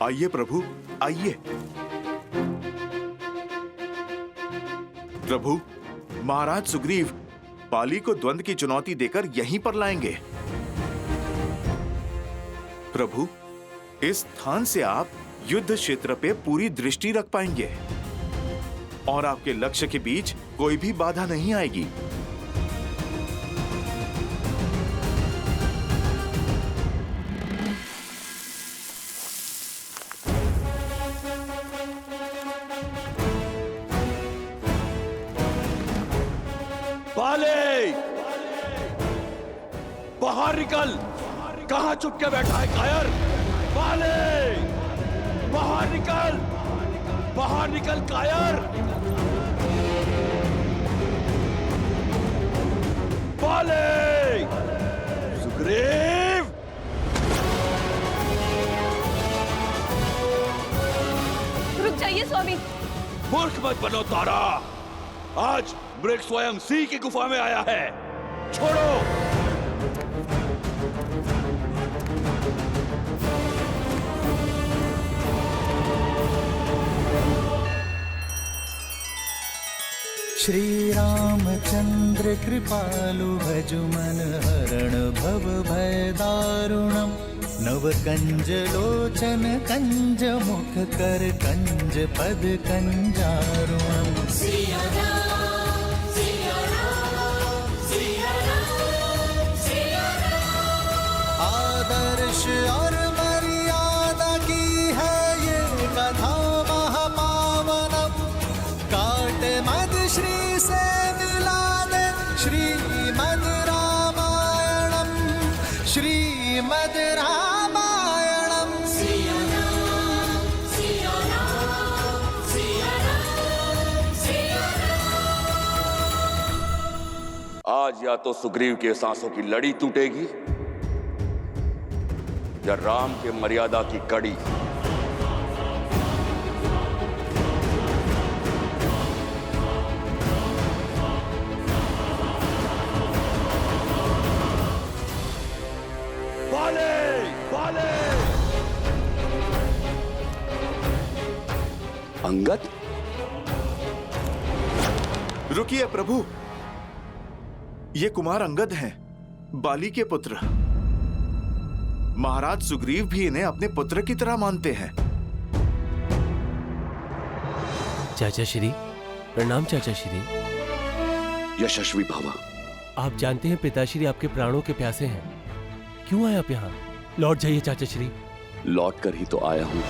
आइए प्रभु, आइए। प्रभु, महाराज सुग्रीव बाली को द्वंद्व की चुनौती देकर यहीं पर लाएंगे। प्रभु, इस स्थान से आप युद्ध क्षेत्र पे पूरी दृष्टि रख पाएंगे और आपके लक्ष्य के बीच कोई भी बाधा नहीं आएगी। बाले, बाहर निकल। कहां चुप के बैठा है कायर? बाले, बाहर निकल, बाहर निकल कायर। बाले, सुग्रीव। रुक जाइए स्वामी। मूर्ख मत बनो तारा। आज मृग स्वयं सिंह की गुफा में आया है। छोड़ो। श्री रामचंद्र कृपालु भजु मन हरण भव भय दारुणम। नव कंज लोचन कंज मुख कर कंज पद कंजारुणम। सिया राम, सिया राम, सिया राम, सिया राम। आदर्श और मर्यादा की है ये कथा महापावनम। काट मद श्री से मिला दे श्रीमद रामायणम, श्रीमद रामायणम। सिया राम, सिया राम, सिया राम, सिया राम। आज या तो सुग्रीव के सांसों की लड़ी टूटेगी या राम के मर्यादा की कड़ी। बाले, बाले। अंगद, रुकिए प्रभु, ये कुमार अंगद हैं, बाली के पुत्र। महाराज सुग्रीव भी इन्हें अपने पुत्र की तरह मानते हैं। चाचा श्री, प्रणाम चाचा श्री। यशस्वी भव। आप जानते हैं पिताश्री आपके प्राणों के प्यासे हैं। क्यों आए आप यहाँ? लौट जाइए चाचा श्री। लौट कर ही तो आया हूं।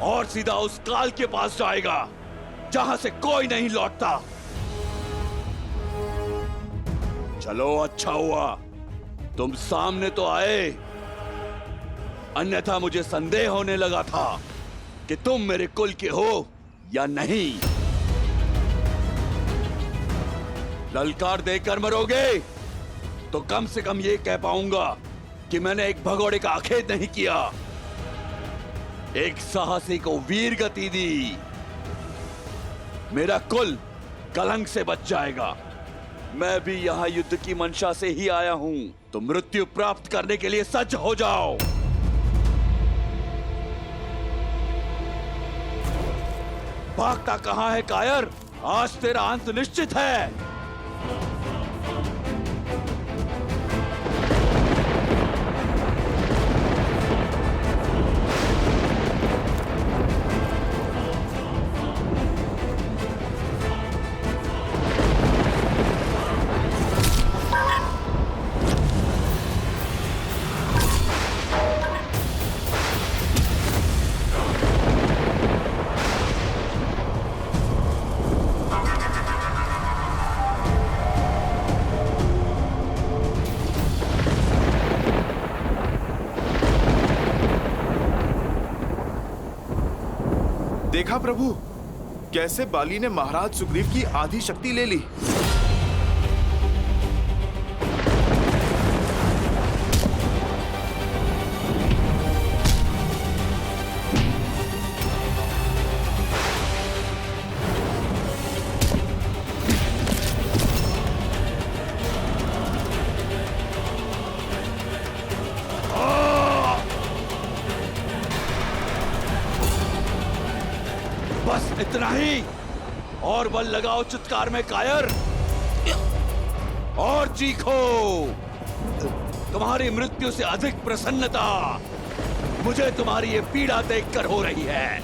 और सीधा उस काल के पास जाएगा जहां से कोई नहीं लौटता। चलो, अच्छा हुआ तुम सामने तो आए, अन्यथा मुझे संदेह होने लगा था कि तुम मेरे कुल के हो या नहीं। ललकार देकर मरोगे तो कम से कम ये कह पाऊंगा कि मैंने एक भगोड़े का आखेट नहीं किया, एक साहसी को वीर गति दी। मेरा कुल कलंक से बच जाएगा। मैं भी यहां युद्ध की मंशा से ही आया हूं, तो मृत्यु प्राप्त करने के लिए सज्ज हो जाओ। भागता कहां है कायर? आज तेरा अंत निश्चित है। देखा प्रभु, कैसे बाली ने महाराज सुग्रीव की आधी शक्ति ले ली। बस इतना ही। और बल लगाओ चित्कार में कायर, और चीखो। तुम्हारी मृत्यु से अधिक प्रसन्नता मुझे तुम्हारी ये पीड़ा देखकर हो रही है।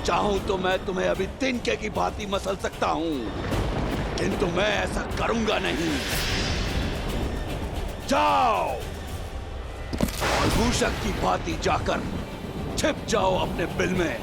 चाहूं तो मैं तुम्हें अभी तिनके की भांति मसल सकता हूं, किंतु मैं ऐसा करूंगा नहीं। जाओ और मूषक की भांति जाकर छिप जाओ अपने बिल में।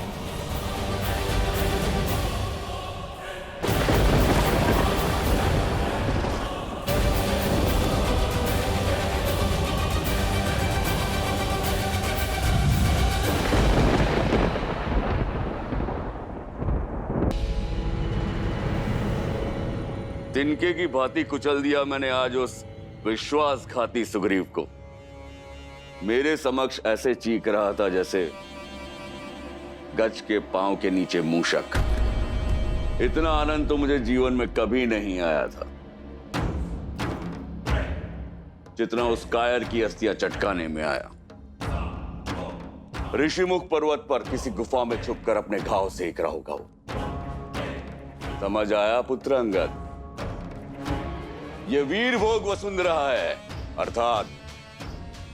तिनके की भांति कुचल दिया मैंने आज उस विश्वासघाती सुग्रीव को। मेरे समक्ष ऐसे चीख रहा था जैसे गज के पांव के नीचे मूषक। इतना आनंद तो मुझे जीवन में कभी नहीं आया था जितना उस कायर की अस्थियां चटकाने में आया। ऋषिमुख पर्वत पर किसी गुफा में छुपकर अपने घाव सेक रहा होगा वो। समझ आया पुत्र अंगद? ये वीर भोग वसुंधरा है, अर्थात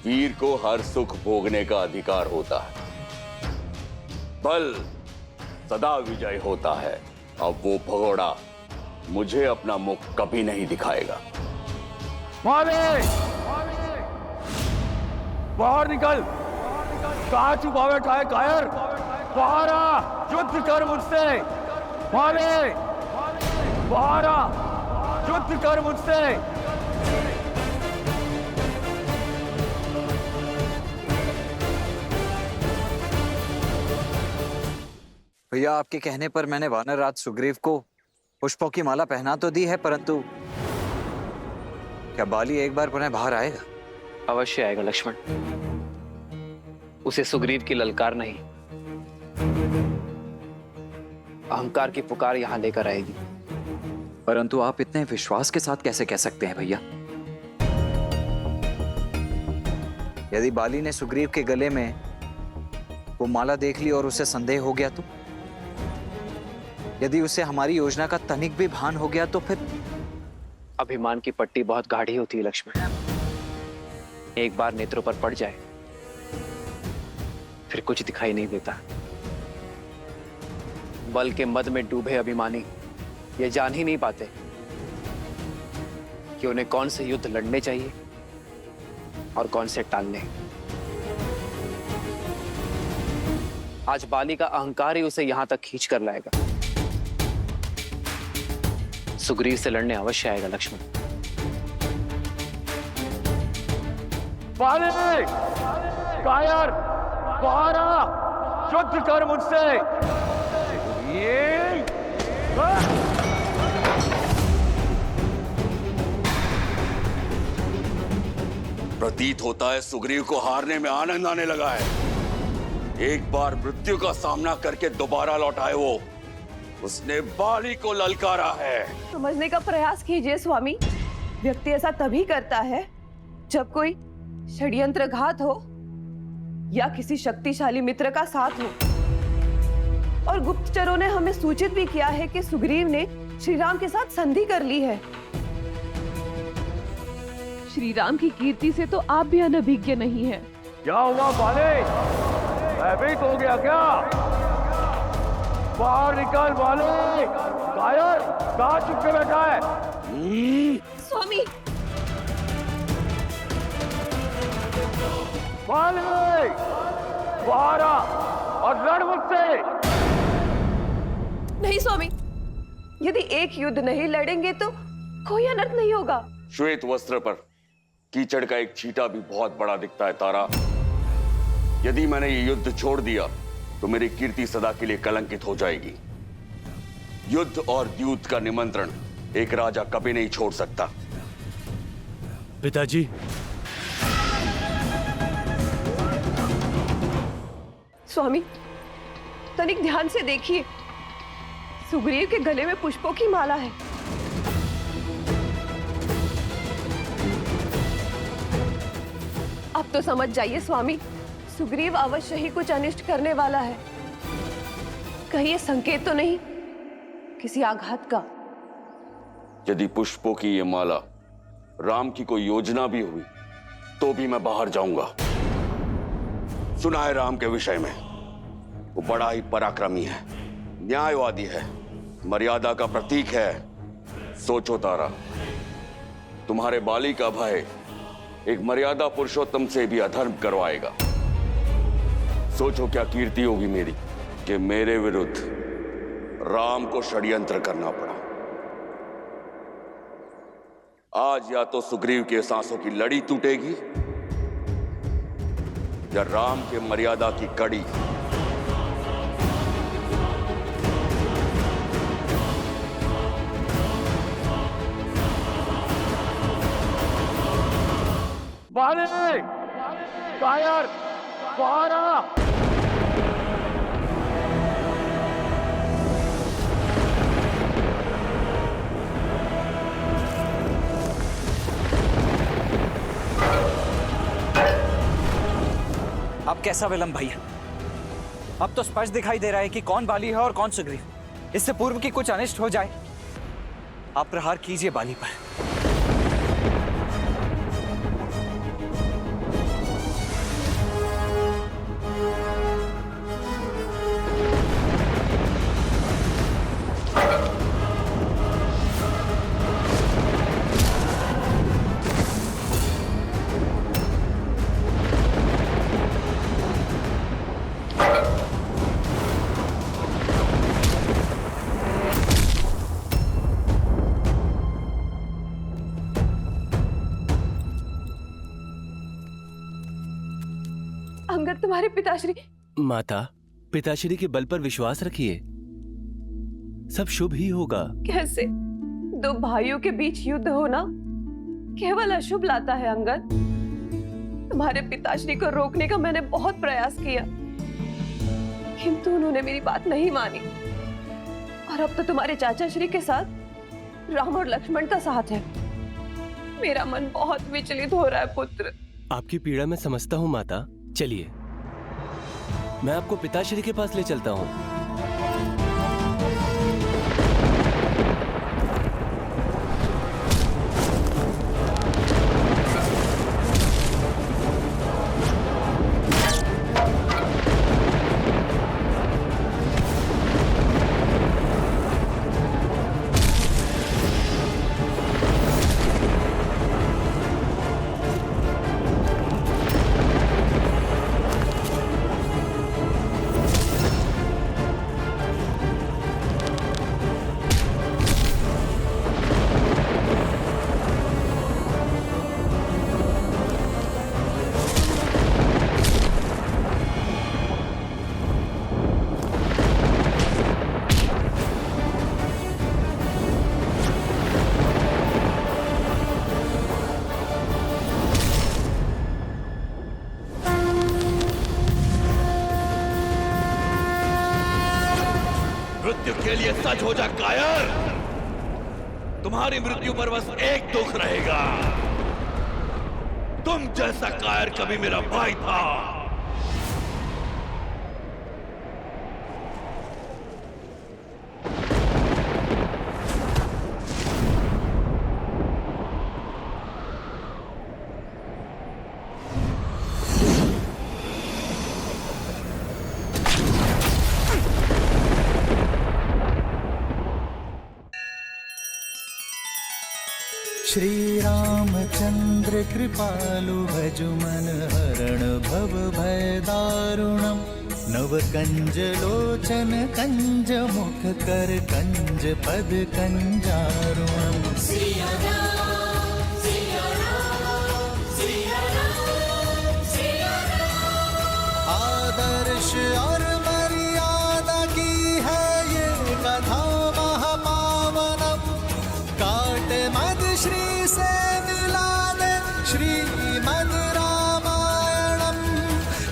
वीर को हर सुख भोगने का अधिकार होता है। बल सदा विजय होता है। अब वो भगोड़ा मुझे अपना मुख कभी नहीं दिखाएगा। बाहर निकल। कहां छुपा बैठा है कायर? बाहर आ, युद्ध कर मुझसे। बाहर आ, युद्ध कर मुझसे। भैया, आपके कहने पर मैंने वानरराज सुग्रीव को पुष्पों की माला पहना तो दी है, परंतु क्या बाली एक बार पुनः बाहर आएगा? अवश्य आएगा लक्ष्मण। उसे सुग्रीव की ललकार नहीं, अहंकार की पुकार यहां लेकर आएगी। परंतु आप इतने विश्वास के साथ कैसे कह सकते हैं भैया? यदि बाली ने सुग्रीव के गले में वो माला देख ली और उसे संदेह हो गया तो? यदि उसे हमारी योजना का तनिक भी भान हो गया तो फिर? अभिमान की पट्टी बहुत गाढ़ी होती है लक्ष्मण। एक बार नेत्रों पर पड़ जाए फिर कुछ दिखाई नहीं देता। बल के मद में डूबे अभिमानी ये जान ही नहीं पाते कि उन्हें कौन से युद्ध लड़ने चाहिए और कौन से टालने। आज बाली का अहंकार ही उसे यहां तक खींच कर लाएगा। सुग्रीव से लड़ने अवश्य आएगा लक्ष्मण। बाली, कायर, बाहर आ, युद्ध कर मुझसे। ये प्रतीत होता है सुग्रीव को हारने में आनंद आने लगा है। एक बार मृत्यु का सामना करके दोबारा लौट आए वो। उसने बाली को ललकारा है। समझने का प्रयास कीजिए स्वामी। व्यक्ति ऐसा तभी करता है जब कोई षड्यंत्रघात हो या किसी शक्तिशाली मित्र का साथ हो। और गुप्तचरों ने हमें सूचित भी किया है कि सुग्रीव ने श्री राम के साथ संधि कर ली है। श्री राम की कीर्ति से तो आप भी अनभिज्ञ नहीं हैं। क्या हुआ बाले? भयभीत हो गया क्या? बाहर निकल बाले। कायर, कहां चुप के बैठा है? स्वामी, बाले, बाहर आ और लड़ मुझसे। नहीं स्वामी, यदि एक युद्ध नहीं लड़ेंगे तो कोई अनर्थ नहीं होगा। श्वेत वस्त्र पर कीचड़ का एक छींटा भी बहुत बड़ा दिखता है तारा। यदि मैंने ये युद्ध छोड़ दिया तो मेरी कीर्ति सदा के लिए कलंकित हो जाएगी। युद्ध और द्यूत का निमंत्रण एक राजा कभी नहीं छोड़ सकता। पिताजी, स्वामी, तनिक ध्यान से देखिए। सुग्रीव के गले में पुष्पों की माला है। अब तो समझ जाइए स्वामी, सुग्रीव अवश्य ही कुछ अनिष्ट करने वाला है। कहीं ये संकेत तो नहीं किसी आघात का? यदि पुष्पों की ये माला राम की कोई योजना भी हुई तो भी मैं बाहर जाऊंगा। सुना है राम के विषय में, वो बड़ा ही पराक्रमी है, न्यायवादी है, मर्यादा का प्रतीक है। सोचो तारा, तुम्हारे बाली का भय एक मर्यादा पुरुषोत्तम से भी अधर्म करवाएगा। सोचो क्या कीर्ति होगी मेरी कि मेरे विरुद्ध राम को षड्यंत्र करना पड़ा। आज या तो सुग्रीव के सांसों की लड़ी टूटेगी या राम के मर्यादा की कड़ी। बाली, कायर, बाहर आ। अब कैसा विलंब भैया? अब तो स्पष्ट दिखाई दे रहा है कि कौन बाली है और कौन सुग्रीव। इससे पूर्व कि कुछ अनिष्ट हो जाए, आप प्रहार कीजिए बाली पर। अंगद तुम्हारे पिताश्री। माता, पिताश्री के बल पर विश्वास रखिए, सब शुभ ही होगा। कैसे दो भाइयों के बीच युद्ध होना केवल अशुभ लाता है अंगद। तुम्हारे पिताश्री को रोकने का मैंने बहुत प्रयास किया, किंतु उन्होंने मेरी बात नहीं मानी। और अब तो तुम्हारे चाचा श्री के साथ राम और लक्ष्मण का साथ है। मेरा मन बहुत विचलित हो रहा है पुत्र। आपकी पीड़ा मैं समझता हूँ माता। चलिए, मैं आपको पिताश्री के पास ले चलता हूँ। मृत्यु के लिए सच हो जा कायर। तुम्हारी मृत्यु पर बस एक दुख रहेगा, तुम जैसा कायर कभी मेरा भाई था। श्री रामचंद्र कृपालु भजुमन हरण भव भय दारुणम। नव कंज लोचन कंज मुख कर कंज पद कंजारुणम। सिया राम, सिया राम, सिया राम, सिया राम। आदर्श और मर्यादा की है ये कथा महापावनम। काट मद श्री से मिला दे श्रीमद् रामायणम,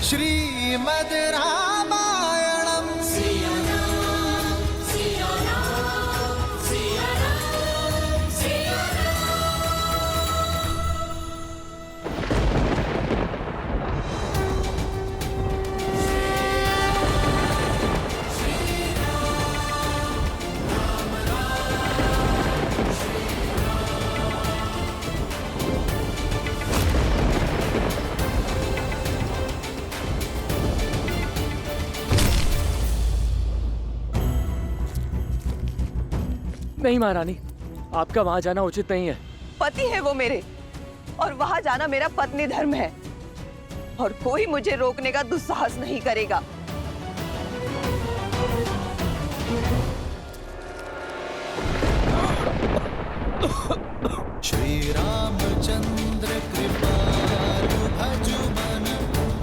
श्रीमद् रामायणम। सिया राम, सिया राम, सिया राम, सिया राम। नहीं महारानी, आपका वहां जाना उचित नहीं है। पति है वो मेरे, और वहां जाना मेरा पत्नी धर्म है, और कोई मुझे रोकने का दुस्साहस नहीं करेगा। श्री रामचंद्र कृपालु भजु मन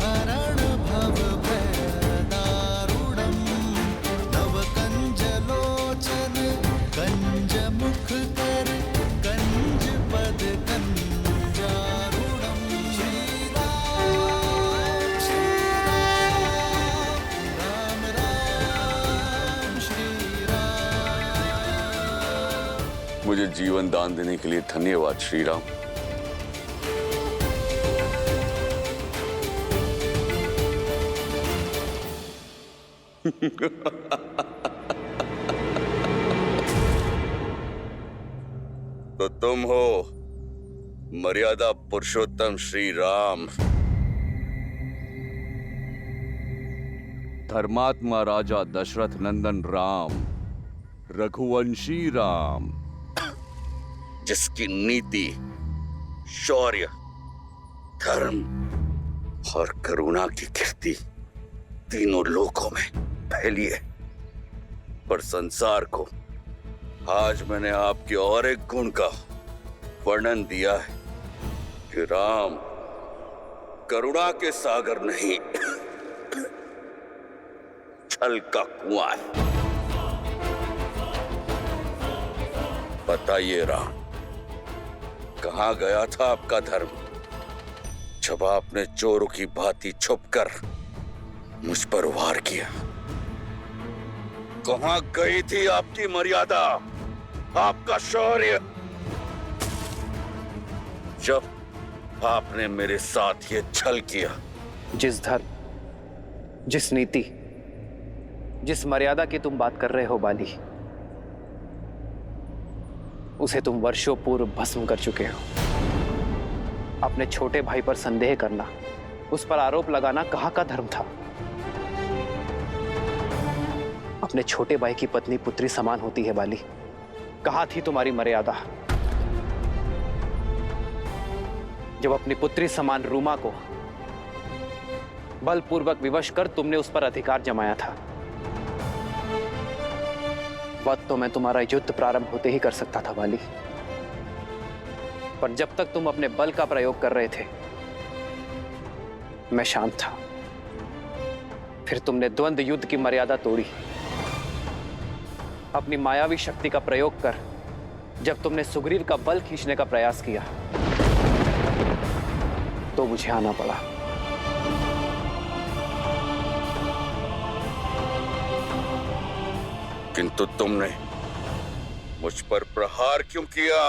हरण भव भय दारुणम नव कंज लोचन कंज मुख कर कंज पद कंजारुणम श्री राम राम राम श्री राम। मुझे जीवन दान देने के लिए धन्यवाद श्री राम। तो तुम हो मर्यादा पुरुषोत्तम श्री राम। धर्मात्मा राजा दशरथ नंदन राम, रघुवंशी राम, जिसकी नीति, शौर्य, धर्म और करुणा की कीर्ति तीनों लोकों में फैली है। पर संसार को आज मैंने आपके और एक गुण का वर्णन दिया है कि राम करुणा के सागर नहीं, छल का कुआं है। बताइए राम, कहां गया था आपका धर्म जब आपने चोरों की भांति छुपकर मुझ पर वार किया? कहां गई थी आपकी मर्यादा, आपका शौर्य, जब आपने मेरे साथ ये छल किया? जिस धर्म, जिस नीति, जिस मर्यादा की तुम बात कर रहे हो बाली, उसे तुम वर्षों पूर्व भस्म कर चुके हो। अपने छोटे भाई पर संदेह करना, उस पर आरोप लगाना कहाँ का धर्म था? अपने छोटे भाई की पत्नी पुत्री समान होती है बाली, कहाँ थी तुम्हारी मर्यादा जब अपनी पुत्री समान रूमा को बलपूर्वक विवश कर तुमने उस पर अधिकार जमाया था? वध तो मैं तुम्हारा युद्ध प्रारंभ होते ही कर सकता था बाली, पर जब तक तुम अपने बल का प्रयोग कर रहे थे मैं शांत था। फिर तुमने द्वंद्व युद्ध की मर्यादा तोड़ी। अपनी मायावी शक्ति का प्रयोग कर जब तुमने सुग्रीव का बल खींचने का प्रयास किया तो मुझे आना पड़ा। किंतु तुमने मुझ पर प्रहार क्यों किया?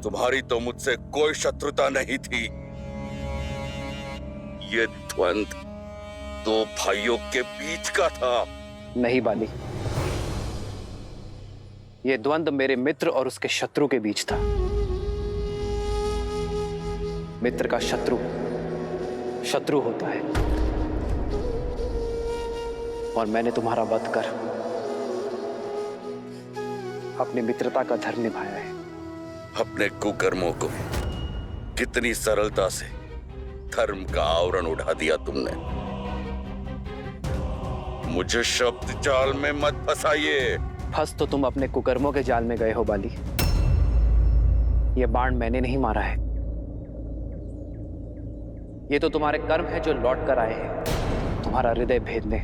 तुम्हारी तो मुझसे कोई शत्रुता नहीं थी। ये द्वंद्व दो भाइयों के बीच का था। नहीं बाली, यह द्वंद्व मेरे मित्र और उसके शत्रु के बीच था। मित्र का शत्रु शत्रु होता है, और मैंने तुम्हारा वध कर अपनी मित्रता का धर्म निभाया है। अपने कुकर्मों को कितनी सरलता से धर्म का आवरण उठा दिया तुमने। मुझे शब्द जाल में मत फंसाइए। फंस तो तुम अपने कुकर्मों के जाल में गए हो बाली। यह बाण मैंने नहीं मारा है, ये तो तुम्हारे कर्म है जो लौट कर आए हैं तुम्हारा हृदय भेदने।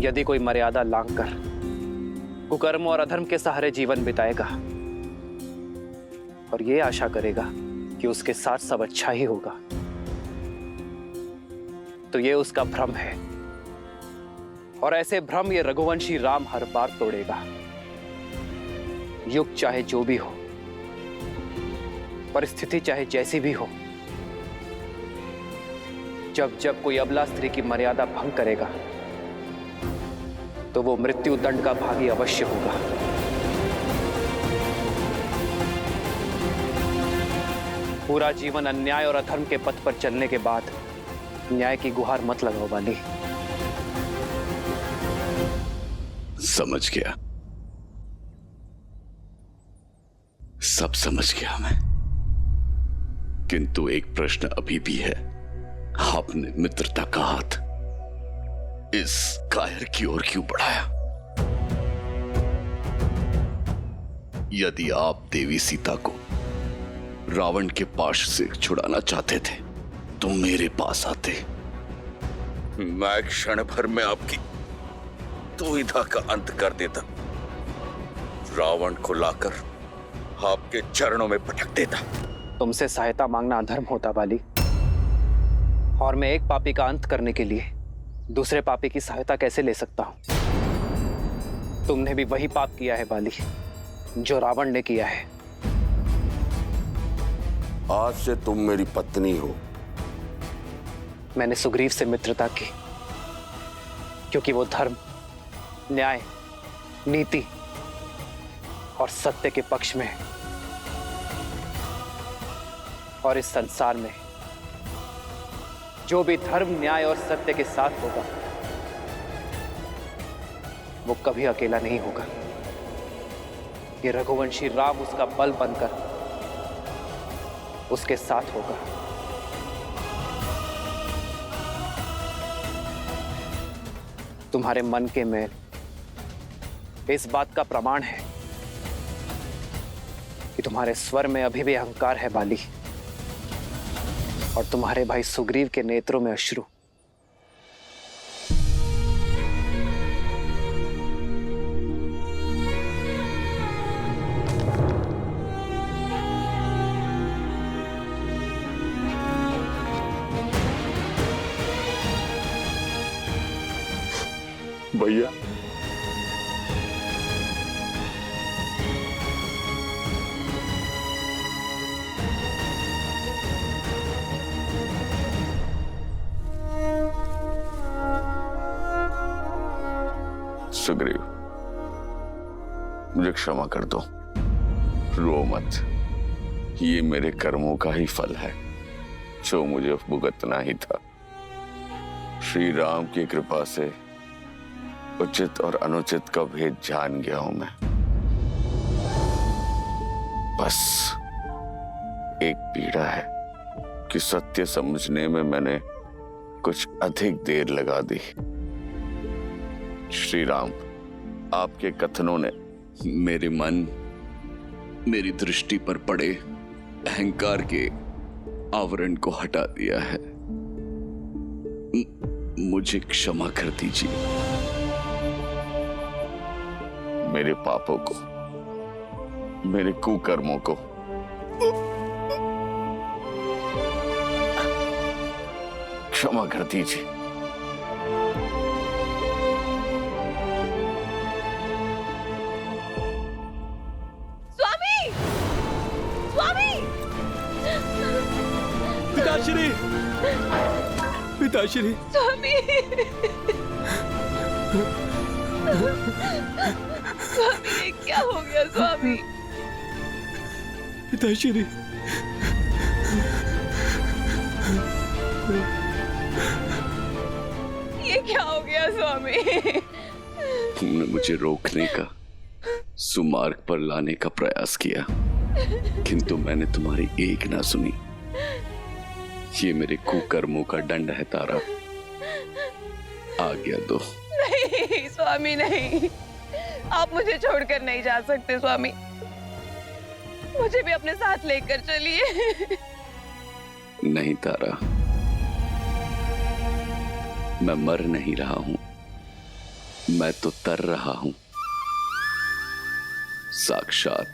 यदि कोई मर्यादा लांघ कर कुकर्म और अधर्म के सहारे जीवन बिताएगा और ये आशा करेगा कि उसके साथ सब अच्छा ही होगा, तो ये उसका भ्रम है, और ऐसे भ्रम ये रघुवंशी राम हर बार तोड़ेगा। युग चाहे जो भी हो, परिस्थिति चाहे जैसी भी हो, जब जब कोई अबला स्त्री की मर्यादा भंग करेगा तो वो मृत्यु दंड का भागी अवश्य होगा। पूरा जीवन अन्याय और अधर्म के पथ पर चलने के बाद न्याय की गुहार मत लगाओ बाली। समझ गया। सब समझ गया मैं, किंतु एक प्रश्न अभी भी है। आपने मित्रता का हाथ इस कायर की ओर क्यों बढ़ाया? यदि आप देवी सीता को रावण के पाश से छुड़ाना चाहते थे तो मेरे पास आते। मैं क्षण भर में आपकी दुविधा का अंत कर देता, रावण को लाकर आपके चरणों में पटक देता। तुमसे सहायता मांगना अधर्म होता बाली, और मैं एक पापी का अंत करने के लिए दूसरे पापी की सहायता कैसे ले सकता हूं? तुमने भी वही पाप किया है बाली जो रावण ने किया है। आज से तुम मेरी पत्नी हो। मैंने सुग्रीव से मित्रता की क्योंकि वो धर्म, न्याय, नीति और सत्य के पक्ष में है। और इस संसार में जो भी धर्म, न्याय और सत्य के साथ होगा वो कभी अकेला नहीं होगा। ये रघुवंशी राम उसका बल बनकर उसके साथ होगा। तुम्हारे मन के मैल इस बात का प्रमाण है कि तुम्हारे स्वर में अभी भी अहंकार है बाली, और तुम्हारे भाई सुग्रीव के नेत्रों में अश्रु। भैया, सुग्रीव, मुझे क्षमा कर दो। रो मत, ये मेरे कर्मों का ही फल है जो मुझे भुगतना ही था। श्री राम की कृपा से उचित और अनुचित का भेद जान गया हूं मैं। बस एक पीड़ा है कि सत्य समझने में मैंने कुछ अधिक देर लगा दी। श्री राम, आपके कथनों ने मेरे मन, मेरी दृष्टि पर पड़े अहंकार के आवरण को हटा दिया है। मुझे क्षमा कर दीजिए। मेरे पापों को, मेरे कुकर्मों को क्षमा कर दीजिए। स्वामी! स्वामी! पिताश्री! पिताश्री! स्वामी! स्वामी, ये क्या हो गया स्वामी? पिताश्री! ये क्या हो गया स्वामी? तुमने मुझे रोकने का, सुमार्ग पर लाने का प्रयास किया, किंतु मैंने तुम्हारी एक ना सुनी। ये मेरे कुकर्मों का दंड है तारा। आज्ञा दो। नहीं स्वामी, नहीं, आप मुझे छोड़कर नहीं जा सकते स्वामी। मुझे भी अपने साथ लेकर चलिए। नहीं तारा, मैं मर नहीं रहा हूं, मैं तो तर रहा हूं। साक्षात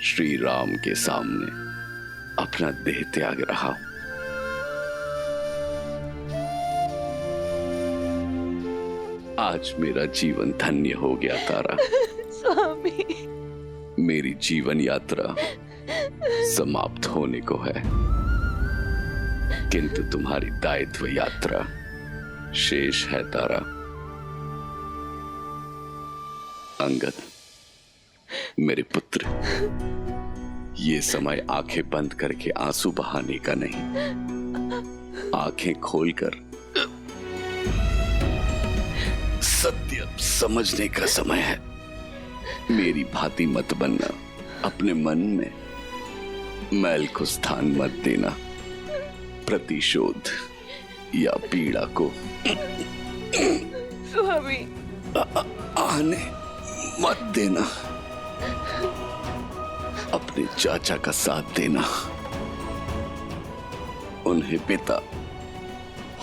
श्री राम के सामने अपना देह त्याग रहा हूं। आज मेरा जीवन धन्य हो गया तारा। स्वामी, मेरी जीवन यात्रा समाप्त होने को है, किंतु तुम्हारी दायित्व यात्रा शेष है तारा। अंगद, मेरे पुत्र, ये समय आंखें बंद करके आंसू बहाने का नहीं, आंखें खोलकर सत्य समझने का समय है। मेरी भांति मत बनना, अपने मन में मैल को स्थान मत देना, प्रतिशोध या पीड़ा को स्वामी आने मत देना। अपने चाचा का साथ देना, उन्हें पिता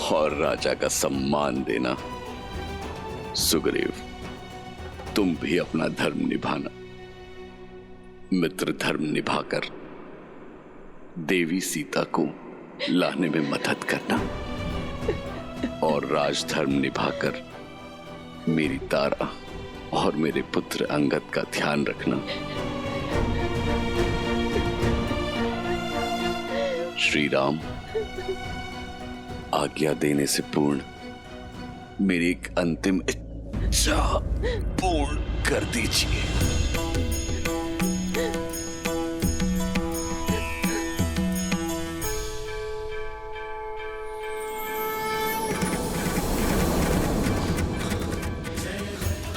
और राजा का सम्मान देना। सुग्रीव, तुम भी अपना धर्म निभाना, मित्र धर्म निभाकर देवी सीता को लाने में मदद करना, और राजधर्म निभाकर मेरी तारा और मेरे पुत्र अंगद का ध्यान रखना। श्री राम, आज्ञा देने से पूर्ण मेरी एक अंतिम इच्छा पूर्ण कर दीजिए।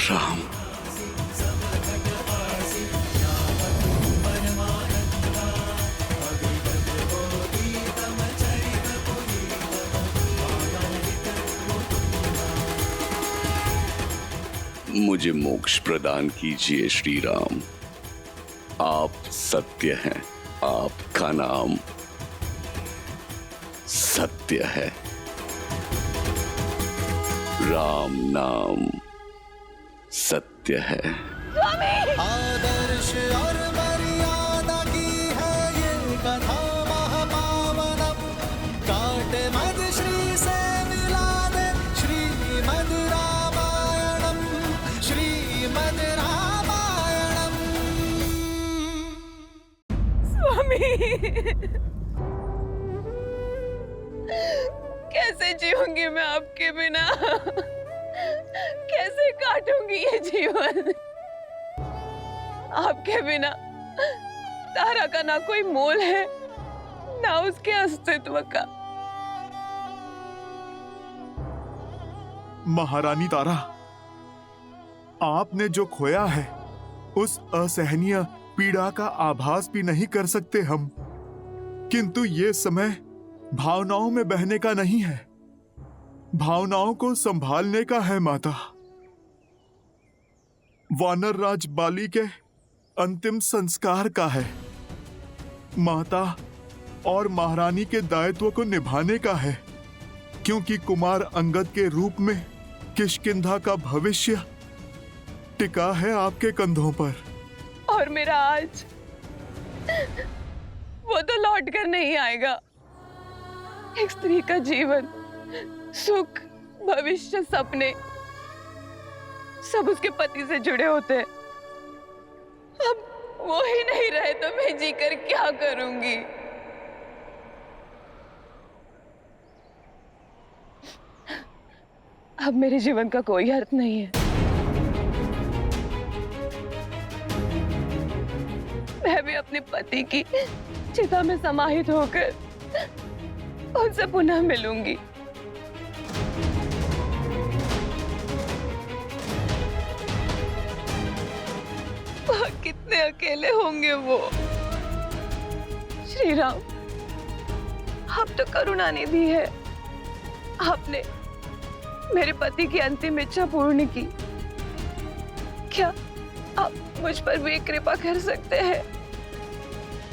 राम, मुझे मोक्ष प्रदान कीजिए। श्री राम, आप सत्य हैं, आपका नाम सत्य है। राम नाम सत्य है। आदर्श और मर्यादा की है ये कथा महापावनम। काटे मद श्री से मिला दे श्रीमद् रामायणम, श्रीमद् रामायणम। स्वामी, कैसे जीऊंगी मैं आपके बिना? कैसे काटूंगी ये जीवन? आपके बिना तारा का ना कोई मोल है, ना उसके अस्तित्व का। महारानी तारा, आपने जो खोया है उस असहनीय पीड़ा का आभास भी नहीं कर सकते हम, किंतु ये समय भावनाओं में बहने का नहीं है, भावनाओं को संभालने का है माता। वानर राज बाली के अंतिम संस्कार का है, माता और महारानी के दायित्व को निभाने का है, क्योंकि कुमार अंगद के रूप में किष्किंधा का भविष्य टिका है आपके कंधों पर। और मेरा आज वो तो लौट कर नहीं आएगा। एक स्त्री का जीवन, सुख, भविष्य, सपने सब उसके पति से जुड़े होते हैं। अब वो ही नहीं रहे तो मैं जीकर क्या करूंगी? अब मेरे जीवन का कोई अर्थ नहीं है। मैं भी अपने पति की चिता में समाहित होकर उनसे पुनः मिलूंगी। कितने अकेले होंगे वो। श्री राम, आप तो करुणा निधि है। आपने मेरे पति की अंतिम इच्छा पूर्ण की, क्या आप मुझ पर भी कृपा कर सकते हैं?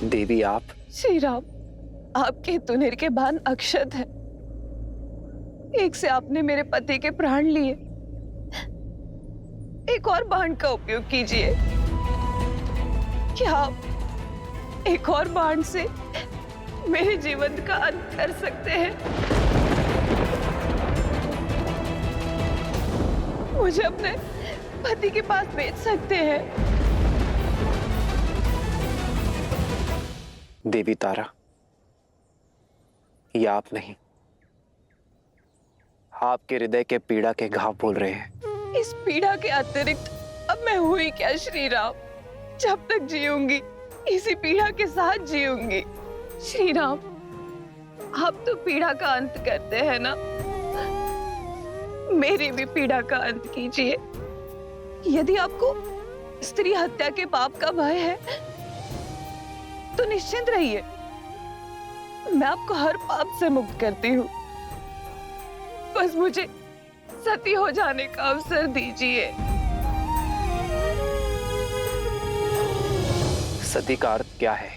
देवी आप। श्री राम, आपके तुनिर के बाण अक्षत है। एक से आपने मेरे पति के प्राण लिए, एक और बाण का उपयोग कीजिए। क्या आप एक और बाण से मेरे जीवन का अंत कर सकते हैं? मुझे अपने पति के पास भेज सकते हैं? देवी तारा, ये आप नहीं, आपके हृदय के पीड़ा के घाव बोल रहे हैं। इस पीड़ा के अतिरिक्त अब मैं हुई क्या श्री राम? जब तक जीऊंगी इसी पीड़ा के साथ जीऊंगी। श्री राम, आप तो पीड़ा का अंत करते हैं ना, मेरी भी पीड़ा का अंत कीजिए। यदि आपको स्त्री हत्या के पाप का भय है तो निश्चिंत रहिए, मैं आपको हर पाप से मुक्त करती हूँ। बस मुझे सती हो जाने का अवसर दीजिए। सती का अर्थ क्या है,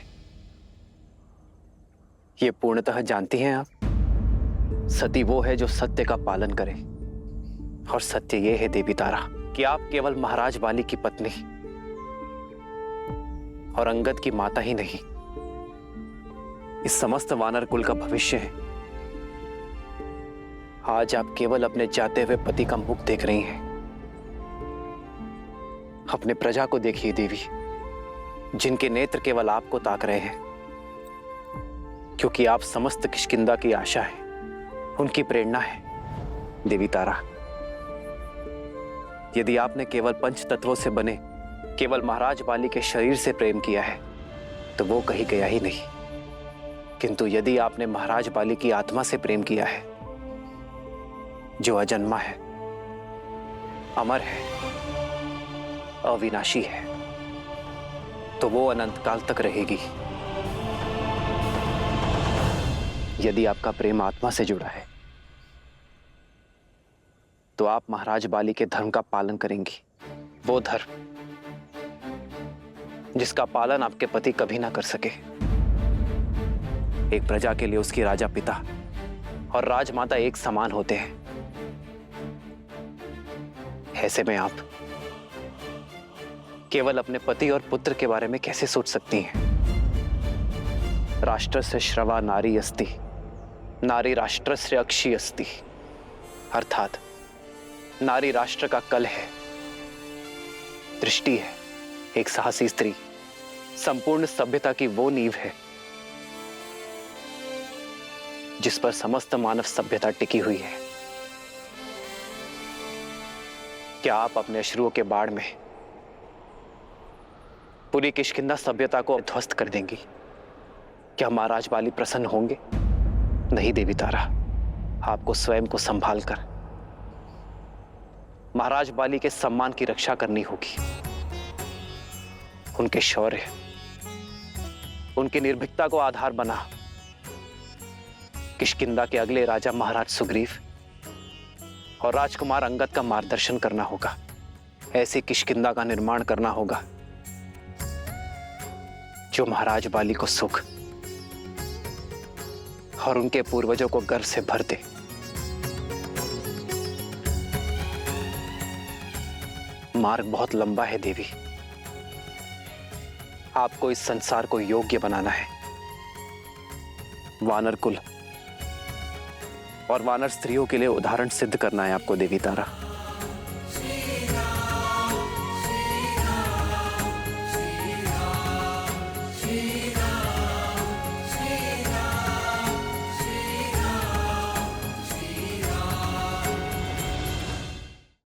ये पूर्णतः जानती हैं आप? सती वो है जो सत्य का पालन करे, और सत्य ये है देवी तारा कि आप केवल महाराज बाली की पत्नी और अंगद की माता ही नहीं, इस समस्त वानर कुल का भविष्य है। आज आप केवल अपने जाते हुए पति का मुख देख रही हैं। अपने प्रजा को देखिए देवी, जिनके नेत्र केवल आपको ताक रहे हैं, क्योंकि आप समस्त किष्किंधा की आशा है, उनकी प्रेरणा है। देवी तारा, यदि आपने केवल पंच तत्वों से बने केवल महाराज बाली के शरीर से प्रेम किया है तो वो कहीं गया ही नहीं, किंतु यदि आपने महाराज बाली की आत्मा से प्रेम किया है, जो अजन्मा है, अमर है, अविनाशी है, तो वो अनंत काल तक रहेगी। यदि आपका प्रेम आत्मा से जुड़ा है तो आप महाराज बाली के धर्म का पालन करेंगी, वो धर्म जिसका पालन आपके पति कभी ना कर सके। एक प्रजा के लिए उसकी राजा पिता और राजमाता एक समान होते हैं। ऐसे में आप केवल अपने पति और पुत्र के बारे में कैसे सोच सकती हैं? राष्ट्रस्य श्रवा नारी अस्ति, नारी राष्ट्रस्य अक्षी अस्ति, अर्थात नारी राष्ट्र का कल है, दृष्टि है। एक साहसी स्त्री संपूर्ण सभ्यता की वो नींव है जिस पर समस्त मानव सभ्यता टिकी हुई है। क्या आप अपने अश्रुओं के बाढ़ में पूरी किष्किंधा सभ्यता को ध्वस्त कर देंगी? क्या महाराज बाली प्रसन्न होंगे? नहीं देवी तारा, आपको स्वयं को संभाल कर महाराज बाली के सम्मान की रक्षा करनी होगी। उनके शौर्य, उनकी निर्भीकता को आधार बना किष्किंधा के अगले राजा महाराज सुग्रीव और राजकुमार अंगद का मार्गदर्शन करना होगा। ऐसी किष्किंधा का निर्माण करना होगा जो महाराज बाली को सुख और उनके पूर्वजों को गर्व से भर दे। मार्ग बहुत लंबा है देवी, आपको इस संसार को योग्य बनाना है। वानर कुल और वानर स्त्रियों के लिए उदाहरण सिद्ध करना है आपको देवी तारा।